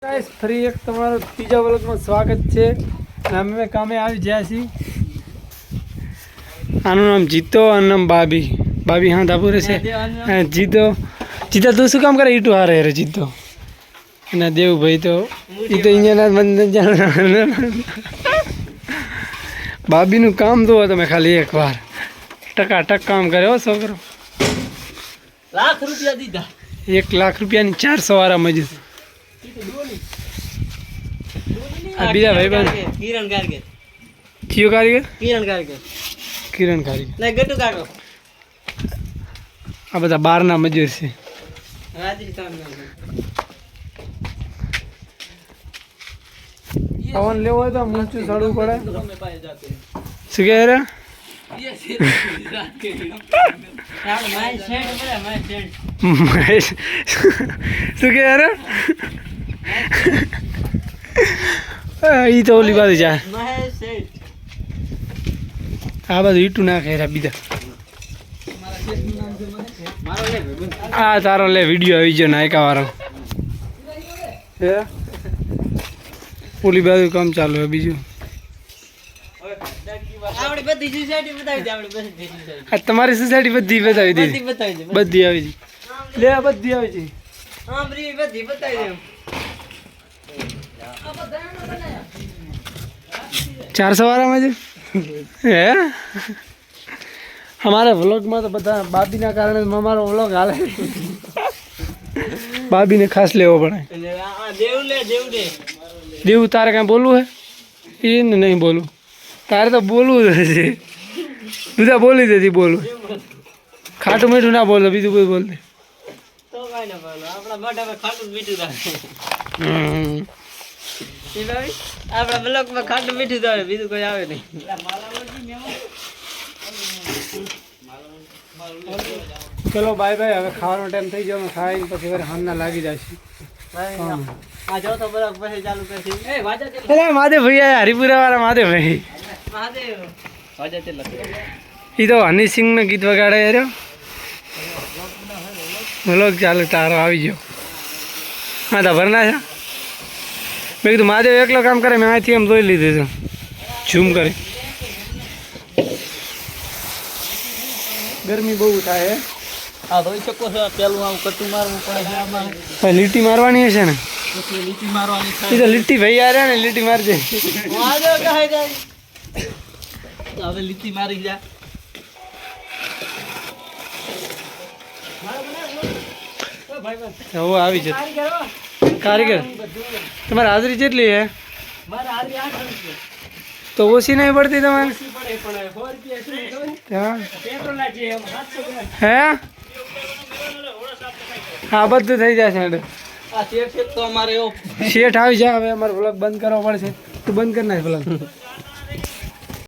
Guys ફરી એક તમારું ત્રીજા વ્લોગમાં સ્વાગત છે. અમે કામે આવી ગયા છીએ. આનું નામ જીતો અને નામ બાબી. બાબી હા ધાબુરે છે. જીતો જીતો તું શું કામ કરે? ઈટું હારે રે જીતો અને દેવભાઈ તો એ તો અહીંયા બાબીનું કામ જુઓ તમે ખાલી એકવાર ટકાટક કામ કરે હો છોકરો. ₹1,00,000 દીધા. 1,00,000 રૂપિયાની 400 વાળા મજૂર. બીજા ભાઈ બન કિરણ કારગર. કયો કારીગર? કિરણ કારગર. કિરણ કારીગર. ના ગટુ કાકો. આ બધા બહારના મજૂર છે. રાજસ્થાનના. પવન લેવો હોય તો ઊંચું ચડવું પડે. શું કહે રે? શું કહે રે? ઈ તો ઓલી બાજુ જાય. આ બાજુ ઈટું નાખે બીજા. આ તારો લે વિડીયો આવી ગયો નાયકા વાળો. ઓલી બાજુ કામ ચાલુ હોય બીજું. તમારી સોસાયટી બધી બતાવી દે. બધી આવી છે. લે બધી આવી છે. 400 વાળામાં છે હે. અમારા વ્લોગમાં તો બધા બાબીના કારણે અમારો વ્લોગ હાલે. બાબીને ખાસ લેવો પડે. દેવું તારે કાંઈ બોલવું હે? એને નહીં બોલવું. તારે તો બોલવું છે. બધા બોલી દેતી બોલવું. ખાટું મીઠું ના બોલો, બીજું કોઈ બોલ દે. આપણા બ્લોકમાં ખાટું મીઠું આવે, બીજું કોઈ આવે નહીં. ચલો બાય બાય. હવે ખાવાનો ટાઈમ થઈ ગયો. અમે ખાઈને પછી વાર હામના લાગી જાય છે. આ ચોથો બ્લોક પછી ચાલુ કરશે. માધે ભાઈ આયા હરિપુરા વાળા માધે ભાઈ. મહાદેવ વાજા તે લખે. એ તો હની સિંહનું ગીત વગાડે યાર. વ્લોગ ચાલે તારો આવી ગયો. હા તો ભરના છે. મેં કીધું મહાદેવ એકલો કામ કરે. મેં અહીંથી એમ જોઈ લીધું છે ઝૂમ કરી. ગરમી બહુ થાય. હા ધોઈ શકો છો. પેલું આવું કટું મારવું પડે છે આમાં. લીટી મારવાની હશે ને? પછી લીટી મારવાની એ તો લીટી ભાઈ આ રહ્યા ને લીટી મારજે. મહાદેવ કહે જાય. હવે લીટી મારી જા. હવે આવી જશે કારીગર. તમારે હાજરી કેટલી હે? તો ઓછી નહીં પડતી તમારે? હે હા બધું થઈ જશે. તો અમારે શેઠ આવી જાય. હવે અમારે વ્લોગ બંધ કરવો પડશે. તું બંધ કરી નાખ વ્લોગ.